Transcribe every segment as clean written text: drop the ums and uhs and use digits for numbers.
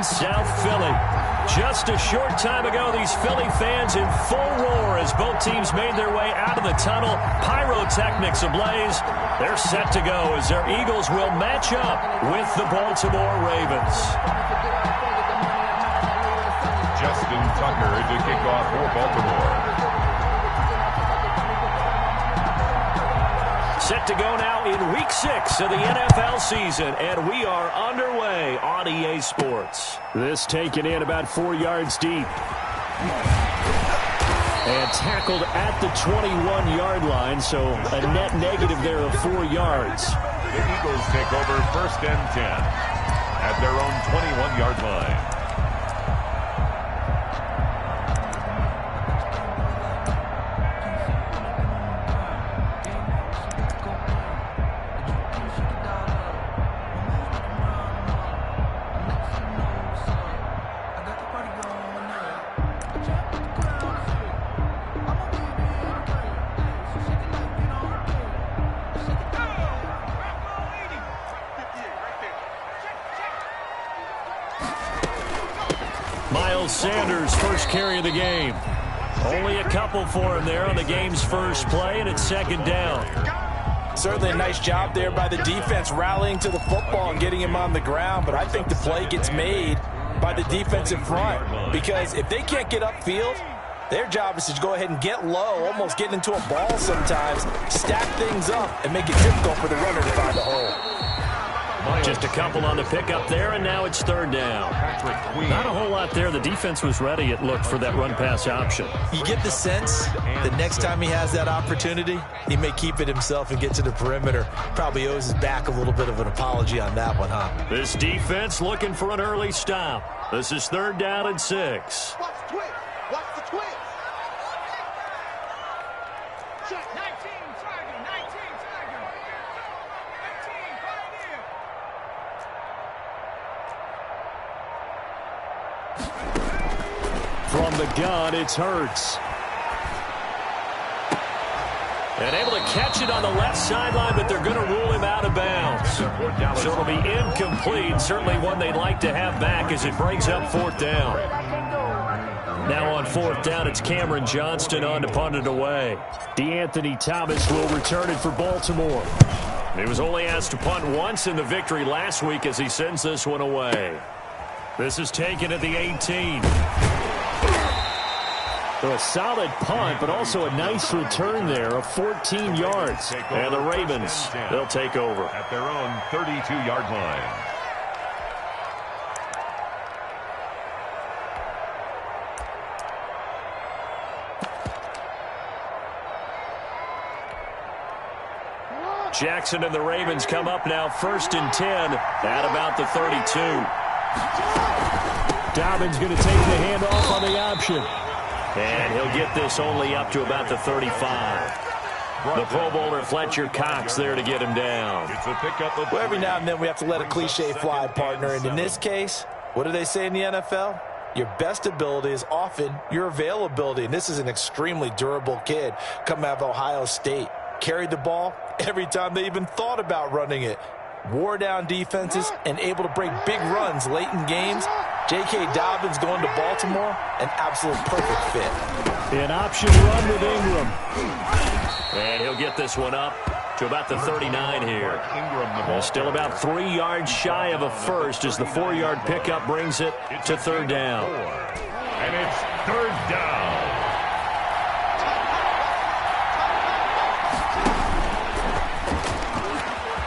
South Philly. Just a short time ago, these Philly fans in full roar as both teams made their way out of the tunnel. Pyrotechnics ablaze. They're set to go as their Eagles will match up with the Baltimore Ravens. Justin Tucker to kick off for Baltimore. Set to go now in Week 6 of the NFL season, and we are underway on EA Sports. This taken in about 4 yards deep. And tackled at the 21-yard line, so a net negative there of 4 yards. The Eagles take over 1st and 10 at their own 21-yard line. Sanders' first carry of the game. Only a couple for him there on the game's first play, and it's 2nd down. Certainly a nice job there by the defense rallying to the football and getting him on the ground, but I think the play gets made by the defensive front because if they can't get upfield, their job is to go ahead and get low, almost get into a ball sometimes, stack things up, and make it difficult for the runner to find a hole. Just a couple on the pickup there, and now it's 3rd down. Not a whole lot there. The defense was ready, it looked, for that run-pass option. You get the sense that next time he has that opportunity, he may keep it himself and get to the perimeter. Probably owes his back a little bit of an apology on that one, huh? This defense looking for an early stop. This is 3rd down and 6. Watch the twist. Watch the twist. Check. 19 target. 19 target. 19 pioneer. From the gun, it's Hurts. And able to catch it on the left sideline, but they're going to rule him out of bounds. So it'll be incomplete. Certainly one they'd like to have back as it brings up 4th down. Now on 4th down, it's Cameron Johnston on to punt it away. DeAnthony Thomas will return it for Baltimore. He was only asked to punt once in the victory last week as he sends this one away. This is taken at the 18. So a solid punt, but also a nice return there of 14 yards. And the Ravens, they'll take over at their own 32-yard line. Jackson and the Ravens come up now 1st and 10 at about the 32. Dobbins going to take the handoff on the option. And he'll get this only up to about the 35. The Pro Bowler Fletcher Cox there to get him down. It's a pickup of well, every now and then we have to let a cliche fly, partner. And in this case, what do they say in the NFL? Your best ability is often your availability. And this is an extremely durable kid coming out of Ohio State. Carried the ball every time they even thought about running it. Wore down defenses and able to break big runs late in games. J.K. Dobbins going to Baltimore, an absolute perfect fit. An option run with Ingram. And he'll get this one up to about the 39 here. Still about 3 yards shy of a first as the 4-yard pickup brings it to 3rd down. And it's 3rd down.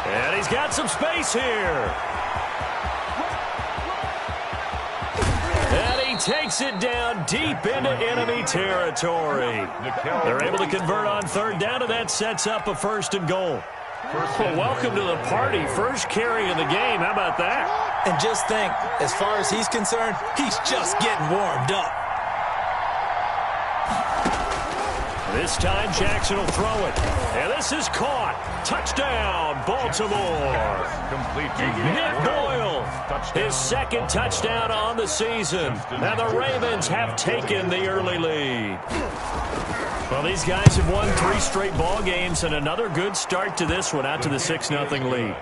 And he's got some space here. And he takes it down deep into enemy territory. They're able to convert on 3rd down, and that sets up a 1st and goal. Well, welcome to the party. First carry of the game. How about that? And just think, as far as he's concerned, he's just getting warmed up. This time, Jackson will throw it. And this is caught. Touchdown, Baltimore. Complete Nick Boyle, his 2nd touchdown on the season. And the Ravens have taken the early lead. Well, these guys have won 3 straight ball games and another good start to this one out to the 6-0 lead.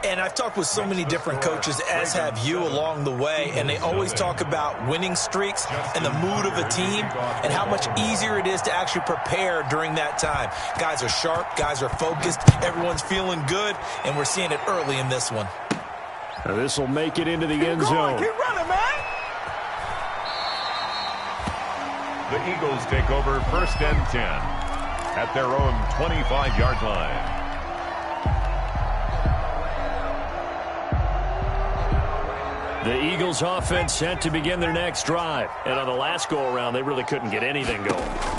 And I've talked with so many different coaches, as have you, along the way, and they always talk about winning streaks and the mood of a team and how much easier it is to actually prepare during that time. Guys are sharp, guys are focused, everyone's feeling good, and we're seeing it early in this one. This will make it into the end zone. Keep running, man. The Eagles take over 1st and 10 at their own 25-yard line. The Eagles offense set to begin their next drive. And on the last go-around, they really couldn't get anything going.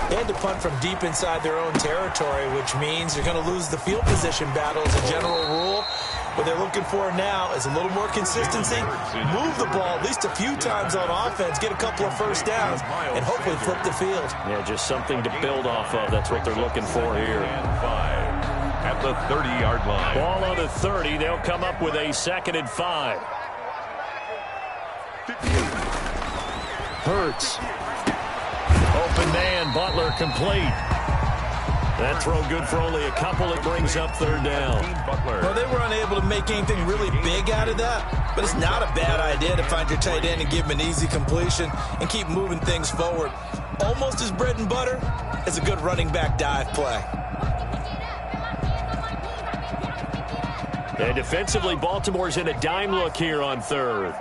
They had to punt from deep inside their own territory, which means they're going to lose the field position battle as a general rule. What they're looking for now is a little more consistency, move the ball at least a few times on offense, get a couple of first downs, and hopefully flip the field. Yeah, just something to build off of. That's what they're looking for here. At the 30-yard line. Ball on the 30. They'll come up with a 2nd and 5. Hurts. Open man. Butler complete. That throw good for only a couple. It brings up 3rd down. Well, they were unable to make anything really big out of that, but it's not a bad idea to find your tight end and give him an easy completion and keep moving things forward. Almost as bread and butter as a good running back dive play. And defensively, Baltimore's in a dime look here on 3rd.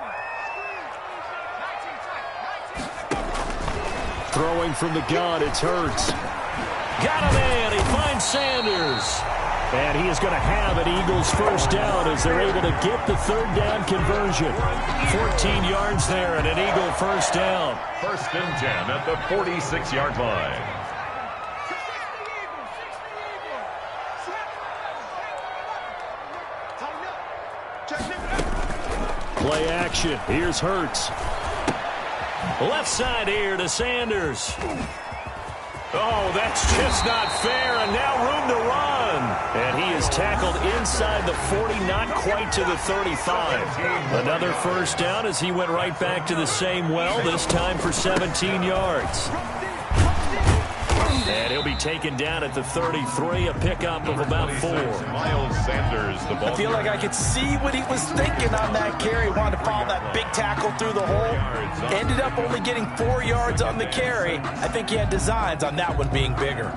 Throwing from the gun, it's Hurts. Got a man. He finds Sanders. And he is going to have an Eagles 1st down as they're able to get the 3rd down conversion. 14 yards there and an Eagle 1st down. 1st and 10 at the 46-yard line. Play action. Here's Hurts. Left side here to Sanders. Oh, that's just not fair, and now room to run. And he is tackled inside the 40, not quite to the 35. Another 1st down as he went right back to the same well, this time for 17 yards. And he'll be taken down at the 33, a pickup of about 4. Miles Sanders, the ball. I feel like I could see what he was thinking on that carry. Wanted to follow that big tackle through the hole. Ended up only getting 4 yards on the carry. I think he had designs on that one being bigger.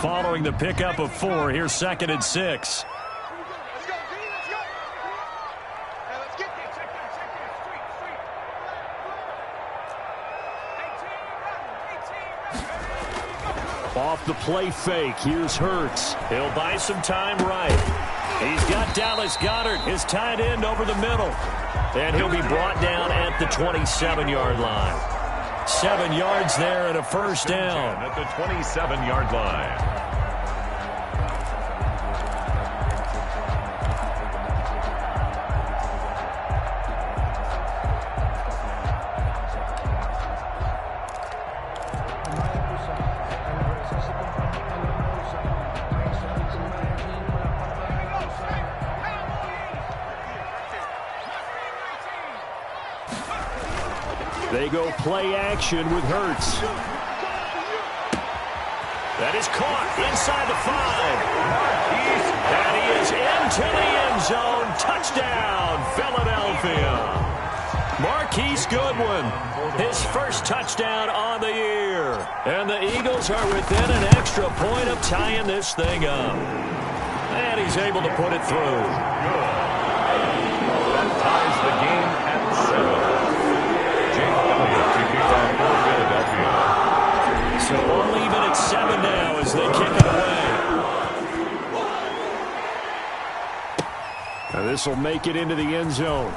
Following the pickup of 4, here's 2nd and 6. Off the play fake, here's Hurts. He'll buy some time right. He's got Dallas Goedert, his tight end, over the middle. And he'll be brought down at the 27-yard line. 7 yards there and a 1st down. At the 27-yard line. They go play action with Hurts. That is caught inside the 5. And he is into the end zone. Touchdown, Philadelphia. Marquise Goodwin, his 1st touchdown on the year. And the Eagles are within an extra point of tying this thing up. And he's able to put it through. That ties the game at 7. So we'll leave it at 7 now as they kick it away. Now this will make it into the end zone.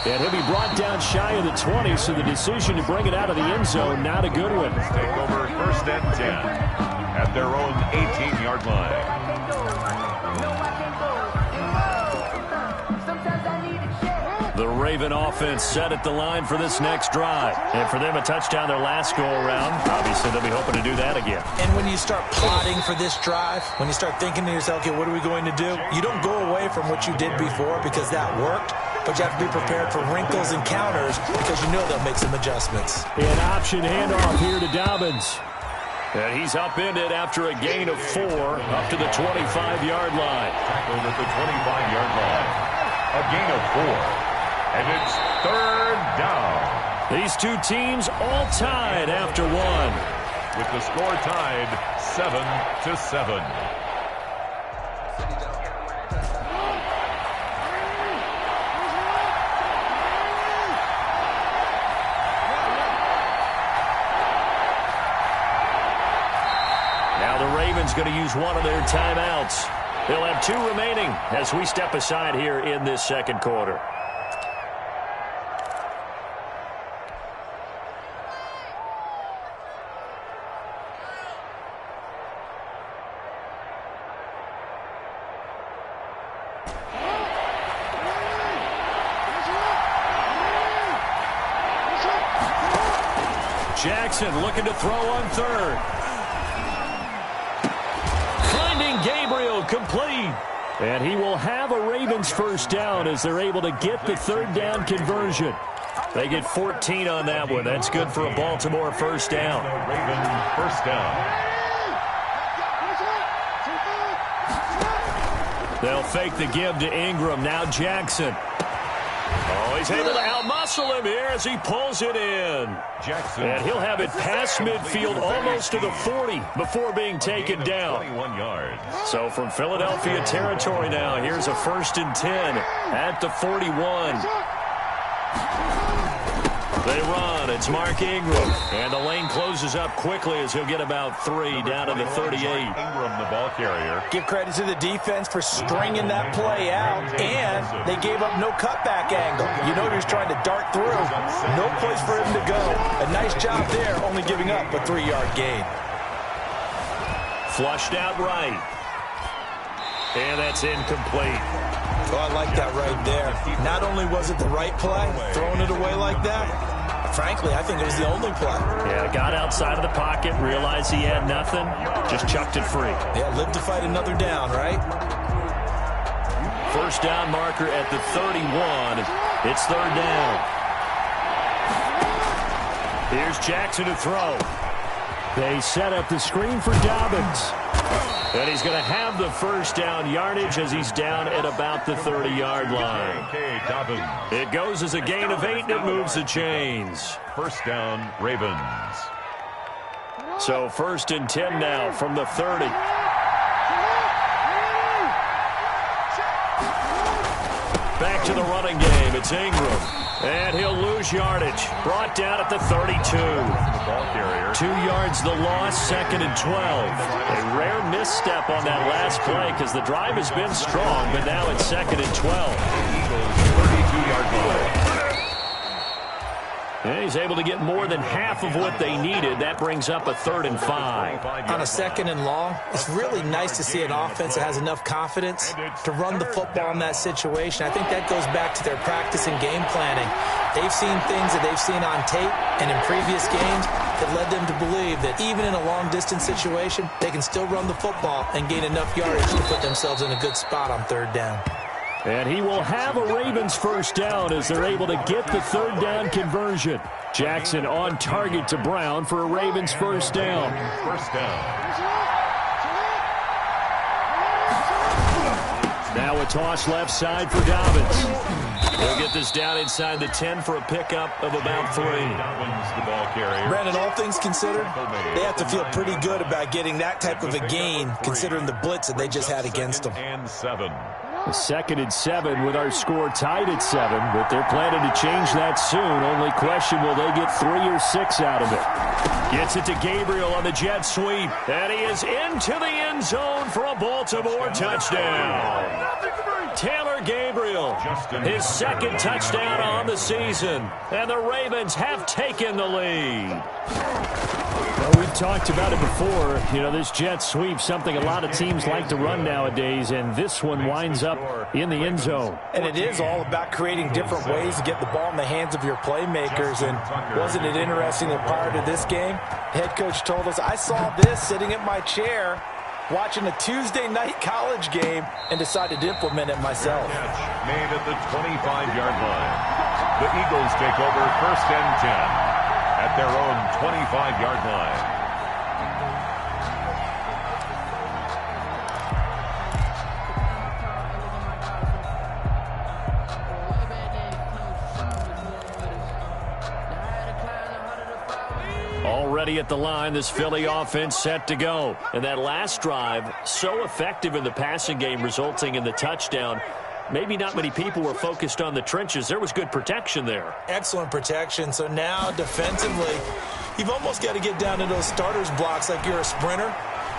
And he'll be brought down shy of the 20, so the decision to bring it out of the end zone, not a good one. Take over 1st and 10 at their own 18-yard line. The Raven offense set at the line for this next drive. And for them, a touchdown their last go-around. Obviously, they'll be hoping to do that again. And when you start plotting for this drive, when you start thinking to yourself, okay, what are we going to do? You don't go away from what you did before because that worked. but you have to be prepared for wrinkles and counters because you know they'll make some adjustments. An option handoff here to Dobbins. And he's upended after a gain of 4 up to the 25-yard line. Tackled at the 25-yard line. A gain of 4. And it's 3rd down. These two teams all tied after 1. With the score tied 7-7. Going to use one of their timeouts. They'll have 2 remaining as we step aside here in this second quarter. Jackson looking to throw on 3rd. Gabriel complete. And he will have a Ravens first down as they're able to get the 3rd down conversion. They get 14 on that one. That's good for a Baltimore first down. Ravens first down. They'll fake the give to Ingram. Now Jackson. Oh, he's able to outmuscle him here as he pulls it in. Jackson. And he'll have it past midfield almost to the 40 before being taken down. 21 yards. So from Philadelphia territory now, here's a 1st and 10 at the 41. They run. It's Mark Ingram. And the lane closes up quickly as he'll get about 3 down to the 38. Ingram, the ball carrier. Give credit to the defense for stringing that play out, and they gave up no cutback angle. You know he's trying to dart through. No place for him to go. A nice job there, only giving up a 3-yard gain. Flushed out right. And that's incomplete. Oh, I like that right there. Not only was it the right play, throwing it away like that, frankly, I think it was the only play. Yeah, got outside of the pocket, realized he had nothing, just chucked it free. Yeah, live to fight another down, right? First down marker at the 31. It's 3rd down. Here's Jackson to throw. They set up the screen for Dobbins. And he's going to have the first down yardage as he's down at about the 30-yard line. Okay, Dobbins. It goes as a gain of 8, and it moves the chains. First down, Ravens. So 1st and 10 now from the 30. Back to the running game. It's Ingram. And he'll lose yardage. Brought down at the 32. 2 yards the loss, 2nd and 12. A rare misstep on that last play because the drive has been strong, but now it's 2nd and 12. 32-yard line. And he's able to get more than half of what they needed. That brings up a 3rd and 5. On a 2nd and long, it's really nice to see an offense that has enough confidence to run the football in that situation. I think that goes back to their practice and game planning. They've seen things that they've seen on tape and in previous games that led them to believe that even in a long-distance situation, they can still run the football and gain enough yardage to put themselves in a good spot on 3rd down. And he will have a Ravens first down as they're able to get the 3rd down conversion. Jackson on target to Brown for a Ravens first down. First down. Now a toss left side for Dobbins. He'll get this down inside the 10 for a pickup of about 3. Dobbins, the ball carrier. Brandon, all things considered, they have to feel pretty good about getting that type of a gain considering the blitz that they just had against them. And 7. A 2nd and 7 with our score tied at 7, but they're planning to change that soon. Only question, will they get 3 or 6 out of it? Gets it to Gabriel on the jet sweep, and he is into the end zone for a Baltimore touchdown. Taylor Gabriel, his 2nd touchdown on the season, and the Ravens have taken the lead. Well, we've talked about it before. You know, this jet sweep, something a lot of teams like to run nowadays, and this one winds up in the end zone. And it is all about creating different ways to get the ball in the hands of your playmakers. And wasn't it interesting that prior to this game, head coach told us, I saw this sitting at my chair, watching a Tuesday night college game and decided to implement it myself. Catch made at the 25-yard line. The Eagles take over 1st and 10 at their own 25-yard line. Already at the line, this Philly offense set to go. And that last drive, so effective in the passing game, resulting in the touchdown. Maybe not many people were focused on the trenches. There was good protection there. Excellent protection. So now, defensively, you've almost got to get down to those starters blocks like you're a sprinter.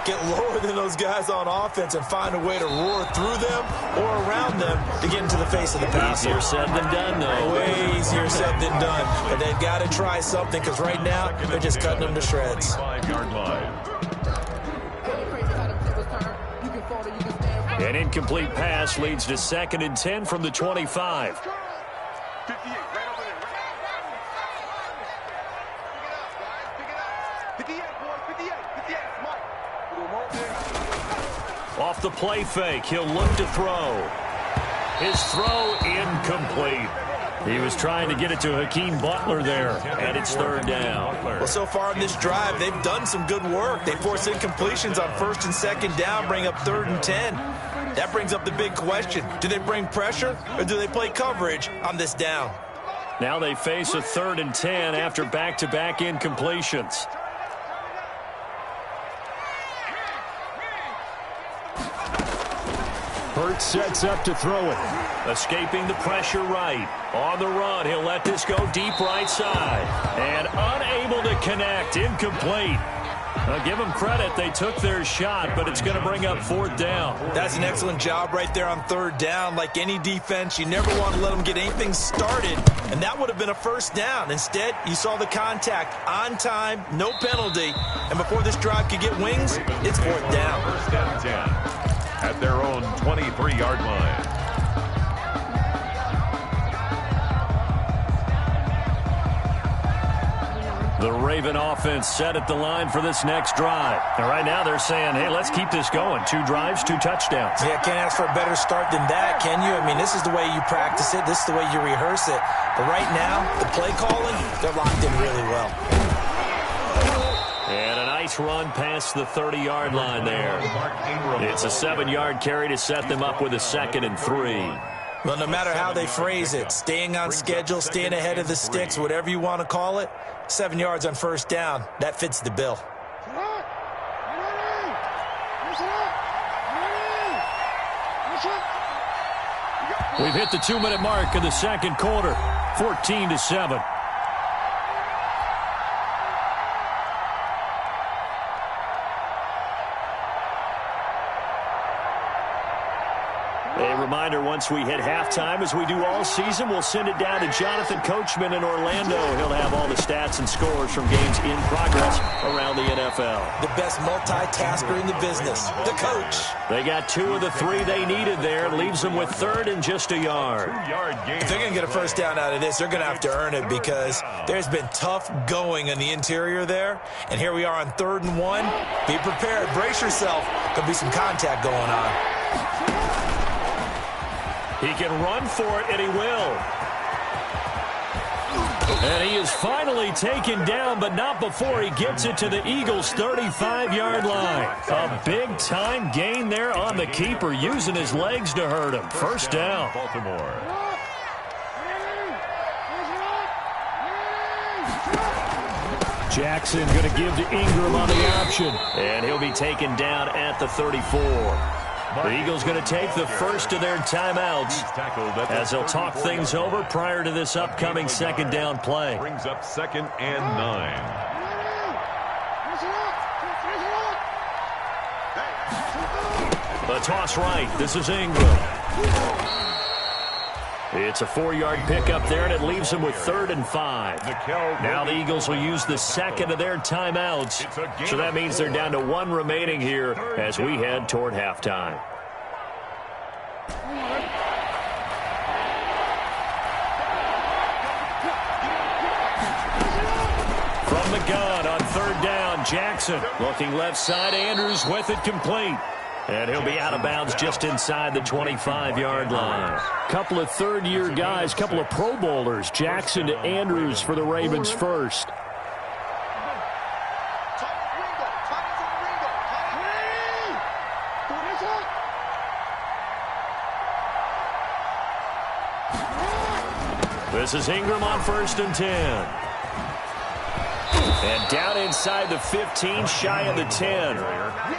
Get lower than those guys on offense and find a way to roar through them or around them to get into the face of the passer. Easier said than done, though. Way easier said than done. But they've got to try something because right now they're just cutting them to shreds. 5-yard line. An incomplete pass leads to 2nd and 10 from the 25. Off the play fake, he'll look to throw. His throw incomplete. He was trying to get it to Hakeem Butler there, and it's 3rd down. Well, so far in this drive, they've done some good work. They force incompletions on 1st and 2nd down, bring up 3rd and 10. That brings up the big question. Do they bring pressure, or do they play coverage on this down? Now they face a 3rd and 10 after back-to-back incompletions. Hurts sets up to throw it. Escaping the pressure right. On the run, he'll let this go deep right side. And unable to connect. Incomplete. Now give them credit. They took their shot, but it's going to bring up 4th down. That's an excellent job right there on 3rd down. Like any defense, you never want to let them get anything started, and that would have been a 1st down. Instead, you saw the contact on time, no penalty, and before this drive could get wings, it's 4th down. 1st and 10 at their own 23-yard line. The Raven offense set at the line for this next drive. And right now they're saying, hey, let's keep this going. 2 drives, 2 touchdowns. Yeah, can't ask for a better start than that, can you? I mean, this is the way you practice it. This is the way you rehearse it. But right now, the play calling, they're locked in really well. And a nice run past the 30-yard line there. It's a 7-yard carry to set them up with a 2nd and 3. Well, no matter how they phrase it, staying on schedule, staying ahead of the sticks, whatever you want to call it, 7 yards on 1st down, that fits the bill. We've hit the 2-minute mark of the 2nd quarter, 14-7. A reminder, once we hit halftime, as we do all season, we'll send it down to Jonathan Coachman in Orlando. He'll have all the stats and scores from games in progress around the NFL. The best multitasker in the business, the coach. They got 2 of the 3 they needed there. Leaves them with 3rd and just a yard. If they're going to get a 1st down out of this, they're going to have to earn it because there's been tough going in the interior there. And here we are on 3rd and 1. Be prepared. Brace yourself. There'll be some contact going on. He can run for it, and he will. And he is finally taken down, but not before he gets it to the Eagles' 35-yard line. A big-time gain there on the keeper, using his legs to hurt him. 1st down. Baltimore. Jackson going to give to Ingram on the option. And he'll be taken down at the 34. The Eagles going to take the first of their timeouts as they'll talk things over prior to this upcoming 2nd down play. Brings up 2nd and 9. The toss right. This is Ingram. It's a 4-yard pickup there, and it leaves them with 3rd and 5. Now the Eagles will use the 2nd of their timeouts. So that means they're down to 1 remaining here as we head toward halftime. From from the gun on third down. Jackson looking left side. Andrews with it complete. And he'll be out of bounds just inside the 25-yard line. Couple of third-year guys, couple of Pro Bowlers. Jackson to Andrews for the Ravens first. This is Ingram on 1st and 10. And down inside the 15, shy of the 10.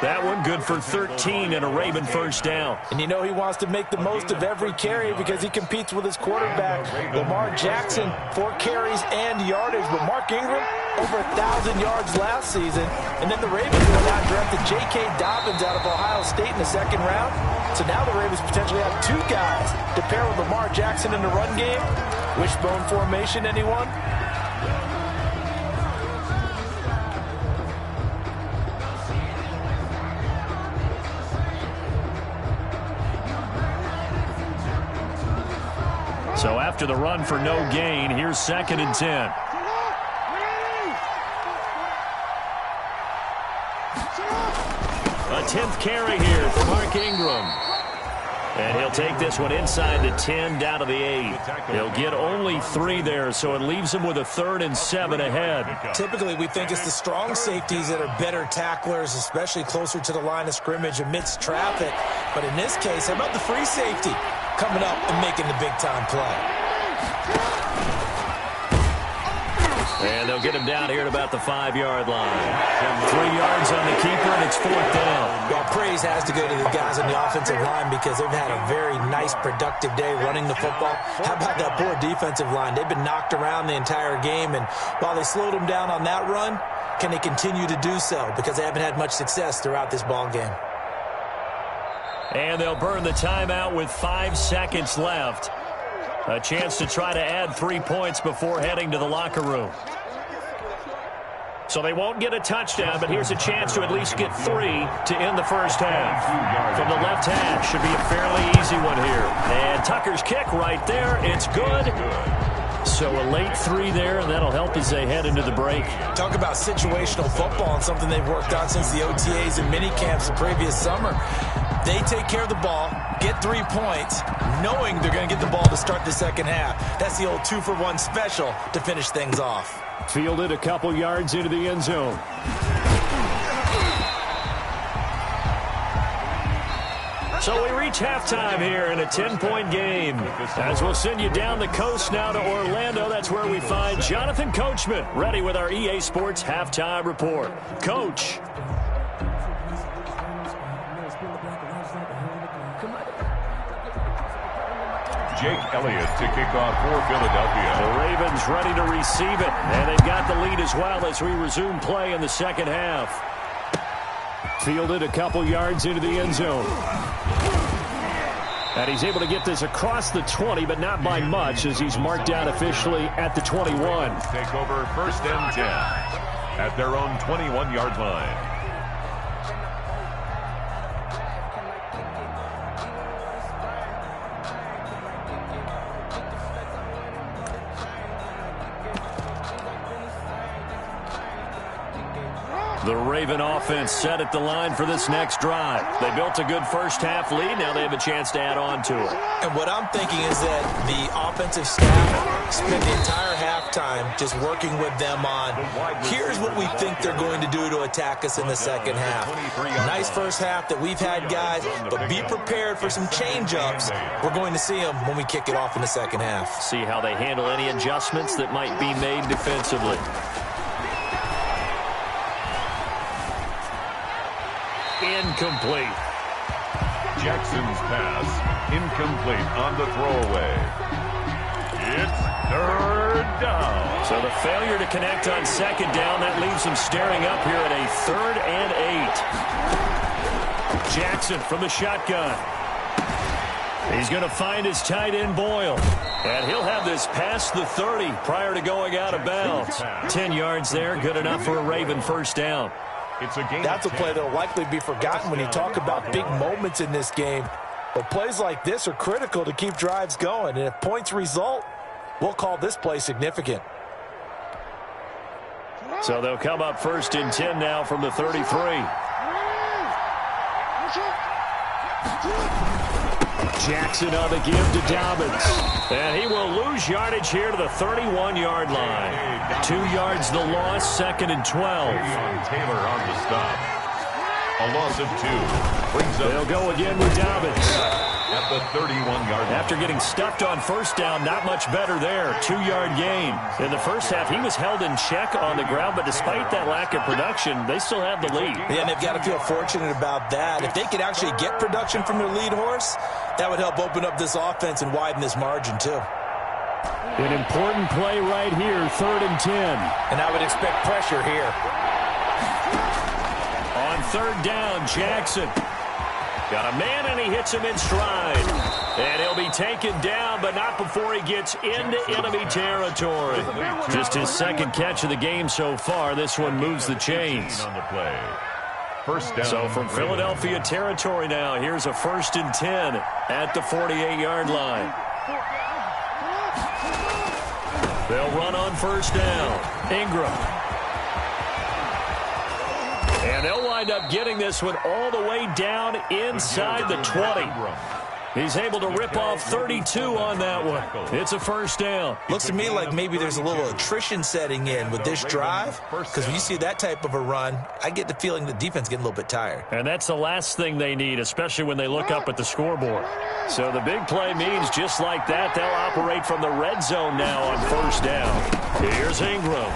That one good for 13 and a Raven first down. And you know he wants to make the most of every carry because he competes with his quarterback, Lamar Jackson, 4 carries and yardage. But Mark Ingram, over 1,000 yards last season. And then the Ravens went out and drafted J.K. Dobbins out of Ohio State in the 2nd round. So now the Ravens potentially have 2 guys to pair with Lamar Jackson in the run game. Wishbone formation, anyone? So after the run for no gain, here's 2nd and 10. A 10th carry here for Mark Ingram. And he'll take this one inside the 10, down to the 8. He'll get only 3 there, so it leaves him with a 3rd and 7 ahead. Typically, we think it's the strong safeties that are better tacklers, especially closer to the line of scrimmage amidst traffic. But in this case, how about the free safety coming up and making the big-time play? And they'll get him down here at about the 5-yard line. 3 yards on the keeper, and it's 4th down. Well, praise has to go to the guys on the offensive line because they've had a very nice, productive day running the football. How about that poor defensive line? They've been knocked around the entire game, and while they slowed them down on that run, can they continue to do so? Because they haven't had much success throughout this ball game. And they'll burn the timeout with 5 seconds left. A chance to try to add 3 points before heading to the locker room. So they won't get a touchdown, but here's a chance to at least get 3 to end the first half. From the left hash, should be a fairly easy one here. And Tucker's kick right there. It's good. So a late 3 there, and that'll help as they head into the break. Talk about situational football and something they've worked on since the OTAs and mini camps the previous summer. They take care of the ball, get 3 points, knowing they're going to get the ball to start the second half. That's the old 2-for-1 special to finish things off. Fielded a couple yards into the end zone. So we reach halftime here in a 10-point game. As we'll send you down the coast now to Orlando, that's where we find Jonathan Coachman, ready with our EA Sports Halftime Report. Coach. Jake Elliott to kick off for Philadelphia. The Ravens ready to receive it, and they've got the lead as well as we resume play in the second half. Fielded a couple yards into the end zone. And he's able to get this across the 20, but not by much as he's marked out officially at the 21. Take over 1st and 10 at their own 21-yard line. The Raven offense set at the line for this next drive. They built a good first half lead. Now they have a chance to add on to it. And what I'm thinking is that the offensive staff spent the entire halftime just working with them on, here's what we think they're going to do to attack us in the second half. Nice first half that we've had, guys, but be prepared for some change-ups. We're going to see them when we kick it off in the second half. See how they handle any adjustments that might be made defensively. Incomplete. Jackson's pass incomplete on the throwaway. It's 3rd down. So the failure to connect on 2nd down, that leaves them staring up here at a 3rd and 8. Jackson from the shotgun. He's going to find his tight end Boyle. And he'll have this past the 30 prior to going out of bounds. 10 yards there, good enough for a Raven first down. That's a play that will likely be forgotten when you talk about big moments in this game. But plays like this are critical to keep drives going. And if points result, we'll call this play significant. So they'll come up 1st and 10 now from the 33. Jackson on the give to Dobbins. And he will lose yardage here to the 31-yard line. 2 yards the loss, 2nd and 12. Taylor on the stop. A loss of 2. Brings up. They'll go again with Dobbins. At the 31-yard line. After getting stuffed on 1st down, not much better there. 2-yard gain. In the first half, he was held in check on the ground, but despite that lack of production, they still have the lead. Yeah, and they've got to feel fortunate about that. If they could actually get production from their lead horse, that would help open up this offense and widen this margin, too. An important play right here, 3rd and 10. And I would expect pressure here. On 3rd down, Jackson. Got a man, and he hits him in stride. And he'll be taken down, but not before he gets into enemy territory. Just his 2nd catch of the game so far. This one moves the chains. On the play. 1st down. So from Philadelphia territory now, here's a 1st and 10 at the 48-yard line. They'll run on 1st down. Ingram. And they'll wind up getting this one all the way down inside the 20. He's able to rip off 32 on that one. It's a 1st down. Looks to me like maybe there's a little attrition setting in with this drive, because when you see that type of a run, I get the feeling the defense getting a little bit tired. And that's the last thing they need, especially when they look up at the scoreboard. So the big play means just like that, they'll operate from the red zone now on 1st down. Here's Ingram.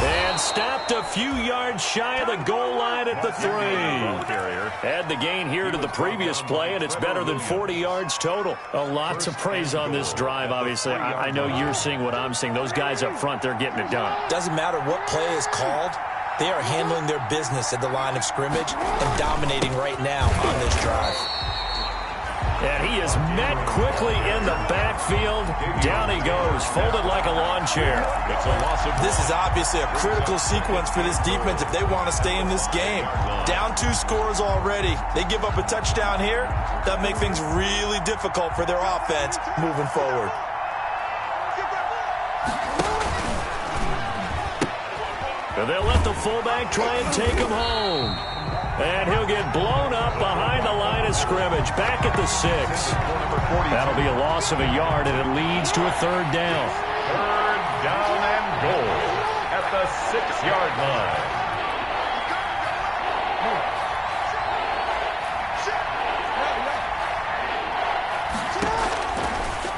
And stopped a few yards shy of the goal line at the 3. Add the gain here to the previous play, and it's better than 40 yards total. A lot to praise on this drive, obviously. I know you're seeing what I'm seeing. Those guys up front, they're getting it done. Doesn't matter what play is called. They are handling their business at the line of scrimmage and dominating right now on this drive. And he is met quickly in the backfield. Down he goes, folded like a lawn chair. It's a loss of. This is obviously a critical sequence for this defense if they want to stay in this game. Down 2 scores already. They give up a touchdown here. That make things really difficult for their offense moving forward. And they'll let the fullback try and take him home. And he'll get blown up behind the line of scrimmage. Back at the 6. That'll be a loss of a yard, and it leads to a 3rd down. 3rd down and goal at the 6-yard line.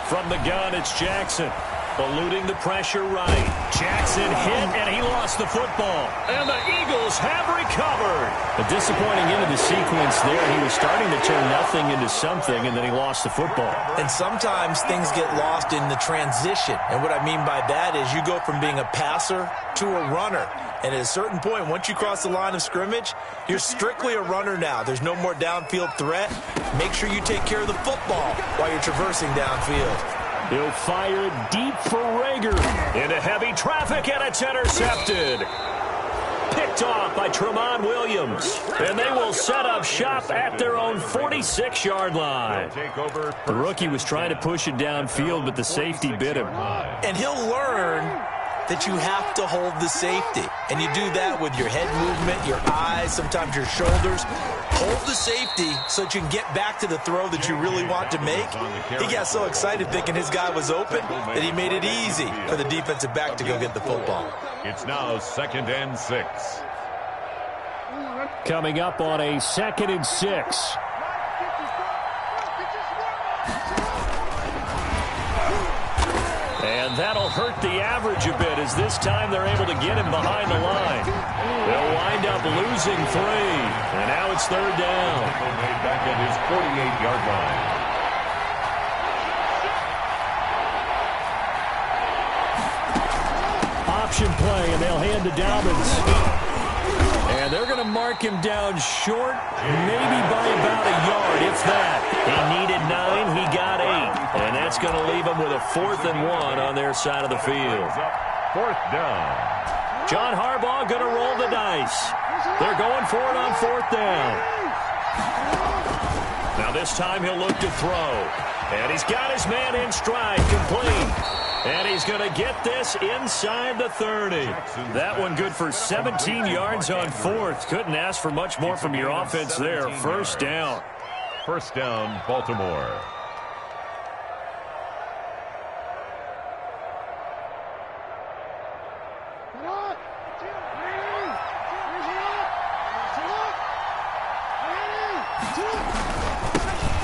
From the gun, it's Jackson. Eluding the pressure right. Jackson hit, and he lost the football. And the Eagles have recovered. A disappointing end of the sequence there. He was starting to turn nothing into something, and then he lost the football. And sometimes things get lost in the transition. And what I mean by that is you go from being a passer to a runner. And at a certain point, once you cross the line of scrimmage, you're strictly a runner now. There's no more downfield threat. Make sure you take care of the football while you're traversing downfield. He'll fire deep for Rager. Into heavy traffic, and it's intercepted. Picked off by Tramon Williams. And they will set up shop at their own 46-yard line. The rookie was trying to push it downfield, but the safety bit him. And he'll learn that you have to hold the safety. And you do that with your head movement, your eyes, sometimes your shoulders. Hold the safety so that you can get back to the throw that you really want to make. He got so excited thinking his guy was open that he made it easy for the defensive back to go get the football. It's now 2nd and 6. Coming up on a 2nd and 6. And that'll hurt the average a bit as this time they're able to get him behind the line. They'll wind up losing 3. And now it's 3rd down. Back at his 48-yard line. Option play, and they'll hand to Dobbins. And they're going to mark him down short, maybe by about a yard, if that. He needed 9, he got 8. And that's going to leave him with a 4th and 1 on their side of the field. 4th down. John Harbaugh going to roll the dice. They're going for it on 4th down. Now this time he'll look to throw. And he's got his man in stride, complete. And he's going to get this inside the 30. That one good for 17 yards on fourth. Couldn't ask for much more from your offense there. First down. First down, Baltimore.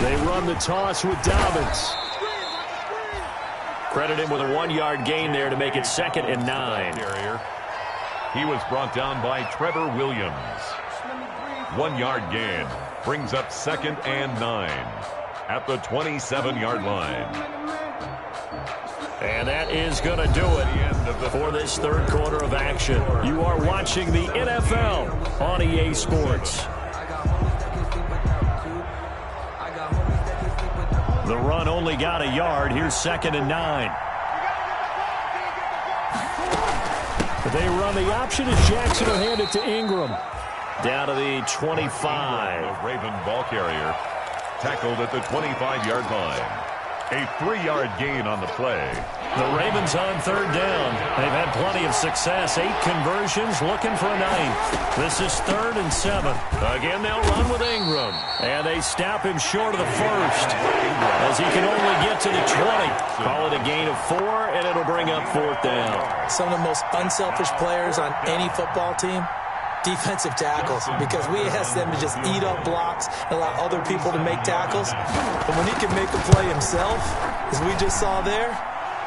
They run the toss with Dobbins. Credit him with a 1-yard gain there to make it 2nd and 9. He was brought down by Trevor Williams. 1-yard gain brings up 2nd and 9 at the 27-yard line. And that is going to do it for this third quarter of action. You are watching the NFL on EA Sports. The run only got a yard. Here's 2nd and 9. They run the option as Jackson will hand it to Ingram. Down to the 25. The Raven ball carrier tackled at the 25-yard line. A 3-yard gain on the play. The Ravens on third down. They've had plenty of success. 8 conversions, looking for a 9th. This is 3rd and 7. Again, they'll run with Ingram. And they stop him short of the first, as he can only get to the 20. Call it a gain of 4, and it'll bring up 4th down. Some of the most unselfish players on any football team, defensive tackles, because we ask them to just eat up blocks and allow other people to make tackles. But when he can make a play himself, as we just saw there,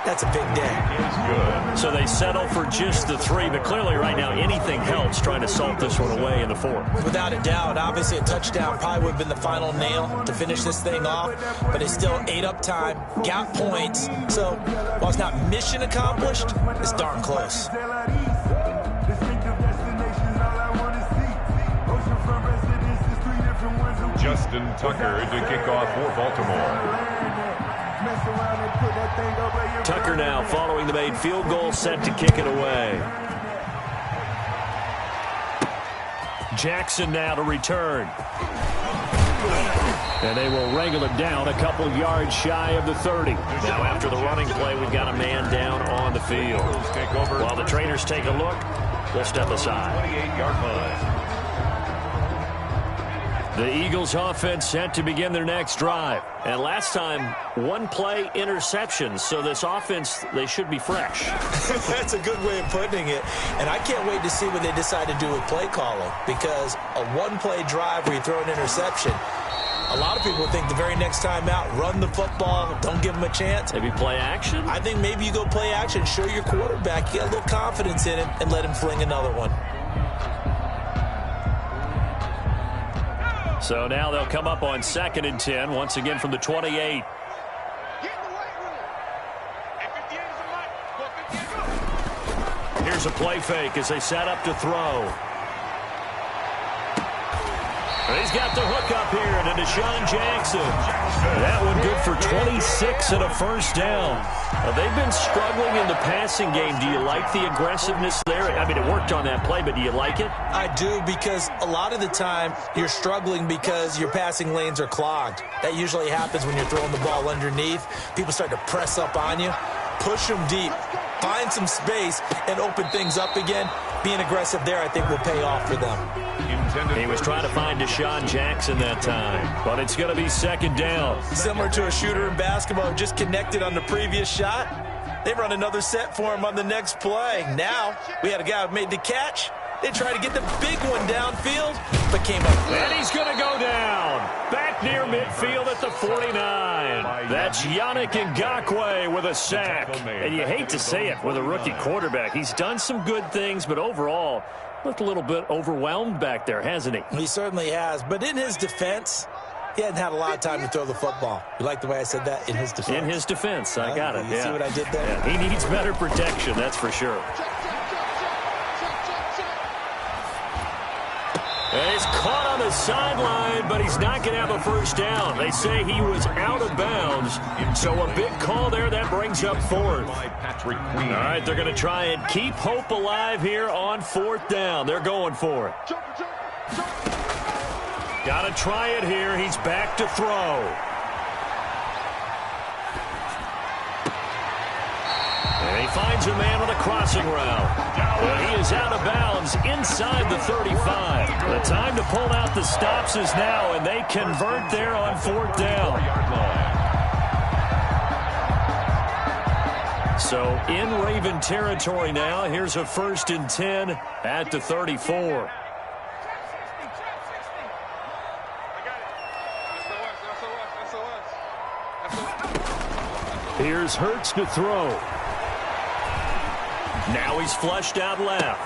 that's a big day. So they settle for just the 3, but clearly right now anything helps trying to salt this one away in the 4th. Without a doubt, obviously a touchdown probably would have been the final nail to finish this thing off, but they still ate up time, got points. So while it's not mission accomplished, it's darn close. Justin Tucker to kick off for Baltimore. Tucker now following the made field goal, set to kick it away. Jackson now to return. And they will wrangle it down a couple of yards shy of the 30. Now after the running play, we've got a man down on the field. While the trainers take a look, we'll step aside. 28-yard line. The Eagles offense set to begin their next drive. And last time, 1-play interception. So this offense, they should be fresh. That's a good way of putting it. And I can't wait to see what they decide to do with play calling. Because a 1-play drive where you throw an interception, a lot of people think the very next time out, run the football, don't give them a chance. Maybe play action? I think maybe you go play action, show your quarterback you got a little confidence in him, and let him fling another one. So now they'll come up on 2nd and 10, once again from the 28. Here's a play fake as they set up to throw. And he's got the hook up here to Deshaun Jackson. That one good for 26 and a first down. They've been struggling in the passing game. Do you like the aggressiveness there? I mean, it worked on that play, but do you like it? I do, because a lot of the time you're struggling because your passing lanes are clogged. That usually happens when you're throwing the ball underneath. People start to press up on you. Push them deep. Find some space and open things up again. Being aggressive there, I think, will pay off for them. He was trying to find Deshaun Jackson that time, but it's going to be 2nd down. Similar to a shooter in basketball who just connected on the previous shot. They run another set for him on the next play. Now, we had a guy who made the catch. They tried to get the big one downfield, but came up. And he's going to go down. Back near midfield at the 49. That's Yannick Ngakoue with a sack. And you hate to say it with a rookie quarterback. He's done some good things, but overall, looked a little bit overwhelmed back there, hasn't he? He certainly has. But in his defense, he hadn't had a lot of time to throw the football. You like the way I said that? In his defense. In his defense. I got it. You see what I did there? Yeah. He needs better protection, that's for sure. And he's caught on the sideline, but he's not going to have a first down. They say he was out of bounds. So a big call there. That brings up 4th. Patrick Queen. All right, they're going to try and keep hope alive here on 4th down. They're going for it. Got to try it here. He's back to throw. And he finds a man on the crossing route. And he is out of bounds inside the 35. The time to pull out the stops is now, and they convert there on 4th down. So in Raven territory now. Here's a 1st and 10 at the 34. Here's Hurts to throw. Now he's flushed out left.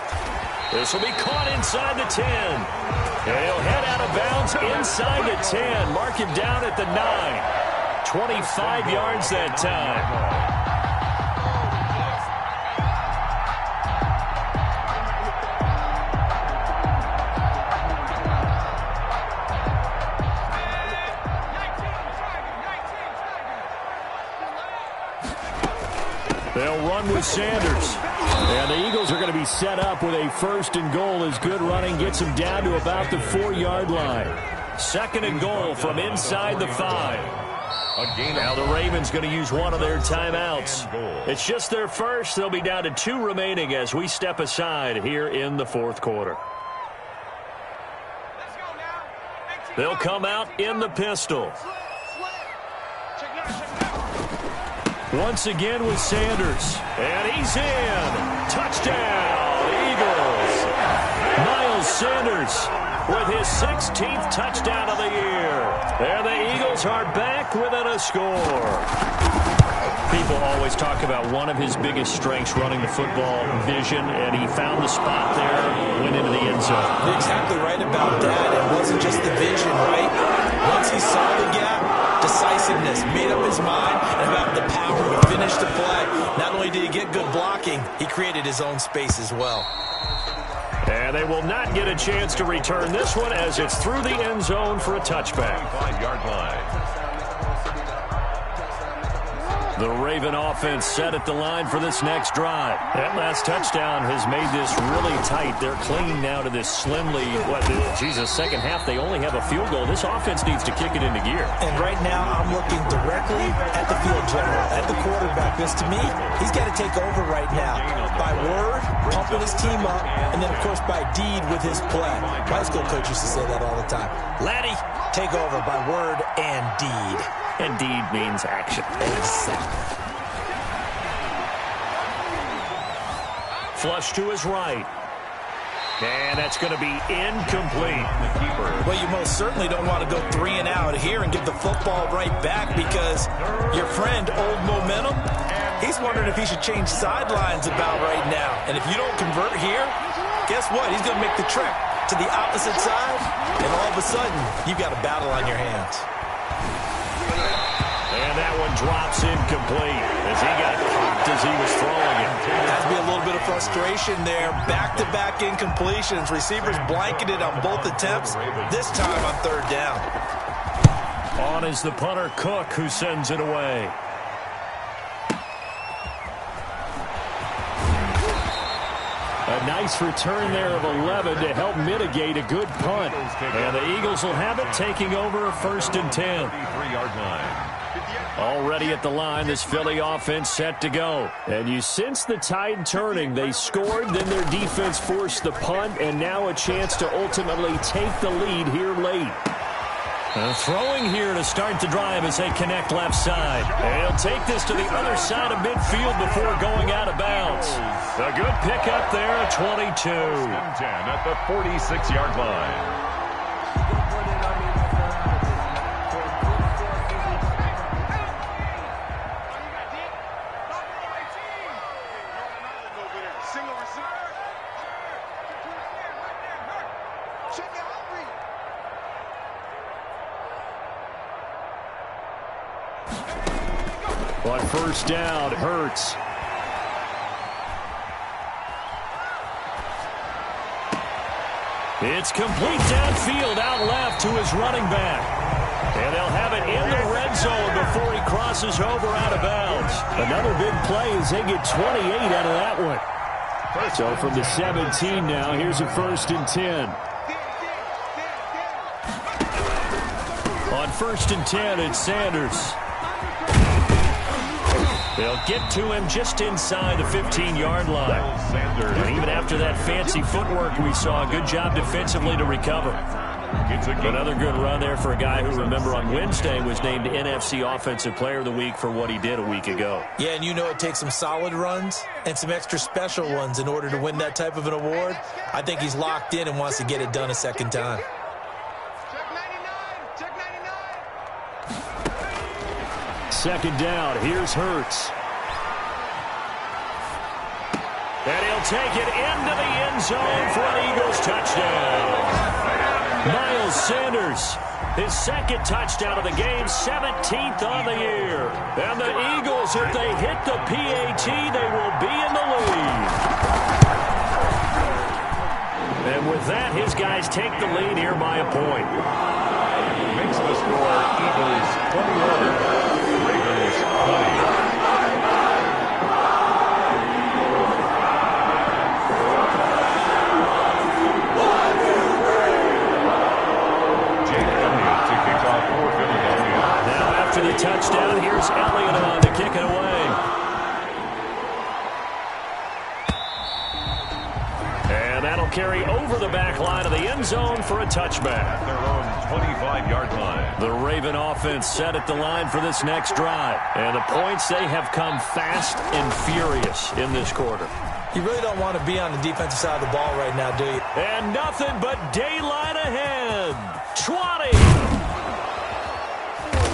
This will be caught inside the 10. And he'll head out of bounds inside the 10. Mark him down at the 9. 25 yards that time. They'll run with Sanders. And the Eagles are going to be set up with a 1st and goal as good running gets them down to about the 4-yard line. 2nd and goal from inside the 5. Now the Ravens going to use one of their timeouts. It's just their first. They'll be down to 2 remaining as we step aside here in the 4th quarter. They'll come out in the pistol. Once again with Sanders. And he's in. Touchdown, Eagles. Miles Sanders with his 16th touchdown of the year. And the Eagles are back within a score. People always talk about one of his biggest strengths running the football, vision, and he found the spot there, went into the end zone. You're exactly right about that. It wasn't just the vision, right? Once he saw the gap, decisiveness, made up his mind, and about the power to finish the play. Not only did he get good blocking, he created his own space as well. And they will not get a chance to return this one as it's through the end zone for a touchback. 5-yard line. The Raven offense set at the line for this next drive. That last touchdown has made this really tight. They're clinging now to this slim lead. Second half, they only have a field goal. This offense needs to kick it into gear. And right now, I'm looking directly at the field general, at the quarterback. Because to me, he's got to take over right now. By word, pumping his team up, and then, of course, by deed with his play. My high school coach used to say that all the time. Laddie, take over by word and deed. And deed means action. Exactly. Flush to his right. And that's going to be incomplete. Well, you most certainly don't want to go 3 and out here and give the football right back because your friend, Old Momentum, he's wondering if he should change sidelines about right now. And if you don't convert here, guess what? He's going to make the trek to the opposite side, and all of a sudden, you've got a battle on your hands. And that one drops incomplete as he got popped as he was throwing it. Has to be a little bit of frustration there. Back-to-back incompletions. Receivers blanketed on both attempts. This time on 3rd down. On is the punter, Cook, who sends it away. A nice return there of 11 to help mitigate a good punt. And the Eagles will have it, taking over a 1st and 10. 3-yard line. Already at the line, this Philly offense set to go. And you sense the tide turning. They scored, then their defense forced the punt, and now a chance to ultimately take the lead here late. Throwing here to start the drive as they connect left side. And he'll take this to the other side of midfield before going out of bounds. A good pickup there at 22. 10 at the 46-yard line. On 1st down, Hurts. It's complete downfield out left to his running back. And they'll have it in the red zone before he crosses over out of bounds. Another big play as they get 28 out of that one. So from the 17 now, here's a 1st and 10. On 1st and 10, it's Sanders. They'll get to him just inside the 15-yard line. And even after that fancy footwork we saw, good job defensively to recover. Another good run there for a guy who, remember, on Wednesday was named NFC Offensive Player of the Week for what he did a week ago. Yeah, and you know it takes some solid runs and some extra special ones in order to win that type of an award. I think he's locked in and wants to get it done a second time. Second down, here's Hurts. And he'll take it into the end zone for an Eagles touchdown. Miles Sanders, his second touchdown of the game, 17th on the year. And the Eagles, if they hit the PAT, they will be in the lead. And with that, his guys take the lead here by a point. Makes the score Eagles 21, Ravens 20. After the touchdown, here's Elliott on to kick it away. And that'll carry over the back line of the end zone for a touchback. At their own 25-yard line. The Raven offense set at the line for this next drive. And the points, they have come fast and furious in this quarter. You really don't want to be on the defensive side of the ball right now, do you? And nothing but daylight ahead. 20.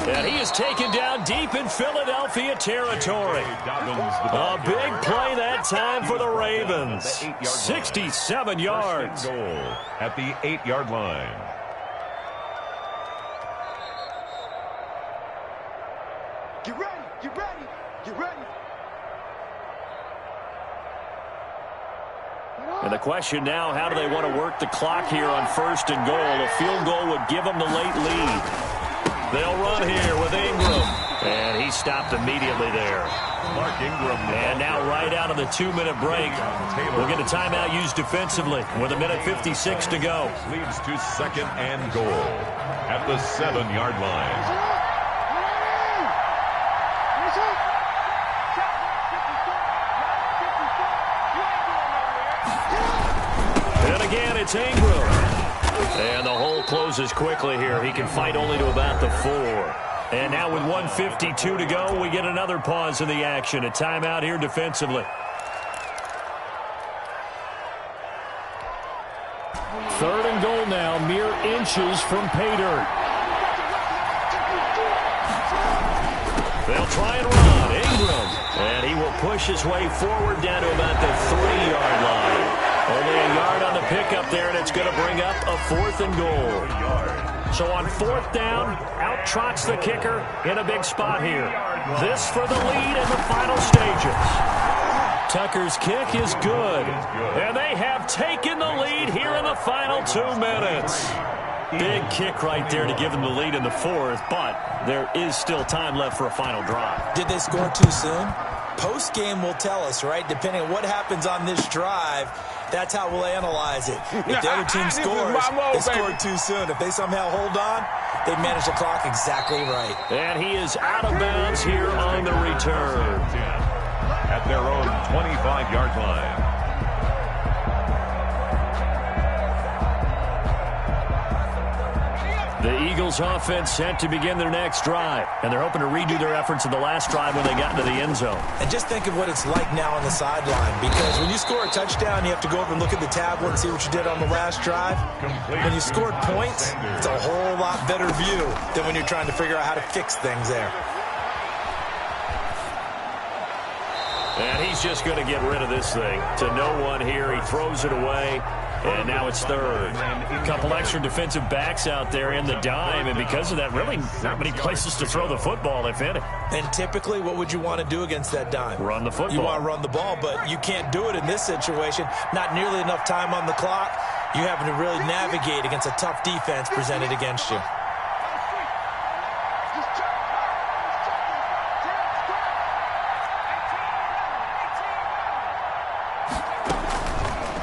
And he is taken down deep in Philadelphia territory. A big play that time for the Ravens. 67 yards. Goal at the 8-yard line. Get ready, get ready, get ready. And the question now, how do they want to work the clock here on 1st and goal? A field goal would give them the late lead. They'll run here with Ingram. And he stopped immediately there. Mark Ingram. And now right out of the 2-minute break, we'll get a timeout used defensively with 1:56 to go. Leads to 2nd and goal at the 7-yard line. And again, it's Ingram. And the hole closes quickly here. He can fight only to about the 4. And now with 1:52 to go, we get another pause in the action. A timeout here defensively. 3rd and goal now, mere inches from pay dirt. They'll try and run. Ingram. And he will push his way forward down to about the 3-yard line. Only a yard on the pickup there, and it's going to bring up a 4th and goal. So on 4th down, out trots the kicker in a big spot here. This for the lead in the final stages. Tucker's kick is good. And they have taken the lead here in the final 2 minutes. Big kick right there to give them the lead in the 4th, but there is still time left for a final drive. Did they score too soon? Post-game will tell us, right? Depending on what happens on this drive, that's how we'll analyze it. If the other team scores, they scored too soon. If they somehow hold on, they manage the clock exactly right. And he is out of bounds here on the return. At their own 25-yard line. The Eagles offense set to begin their next drive, and they're hoping to redo their efforts in the last drive when they got into the end zone. And just think of what it's like now on the sideline, because when you score a touchdown, you have to go over and look at the tablet and see what you did on the last drive. When you scored points, it's a whole lot better view than when you're trying to figure out how to fix things there. And he's just going to get rid of this thing to no one here. He throws it away, and now it's 3rd. A couple extra defensive backs out there in the dime, and because of that, really not many places to throw the football, if any. And typically, what would you want to do against that dime? Run the football. You want to run the ball, but you can't do it in this situation. Not nearly enough time on the clock. You're having to really navigate against a tough defense presented against you.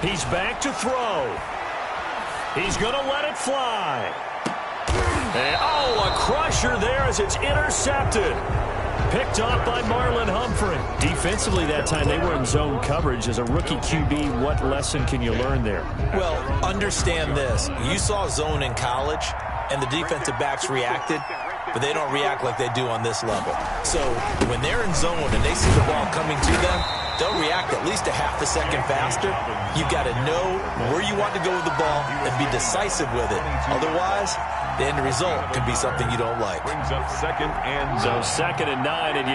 He's back to throw. He's going to let it fly. And, oh, a crusher there as it's intercepted. Picked off by Marlon Humphrey. Defensively that time, they were in zone coverage. As a rookie QB, what lesson can you learn there? Well, understand this. You saw zone in college, and the defensive backs reacted, but they don't react like they do on this level. So when they're in zone and they see the ball coming to them, they'll react at least a half a second faster. You've got to know where you want to go with the ball and be decisive with it. Otherwise, the end result could be something you don't like. Brings up 2nd and 9. So 2nd and 9, and you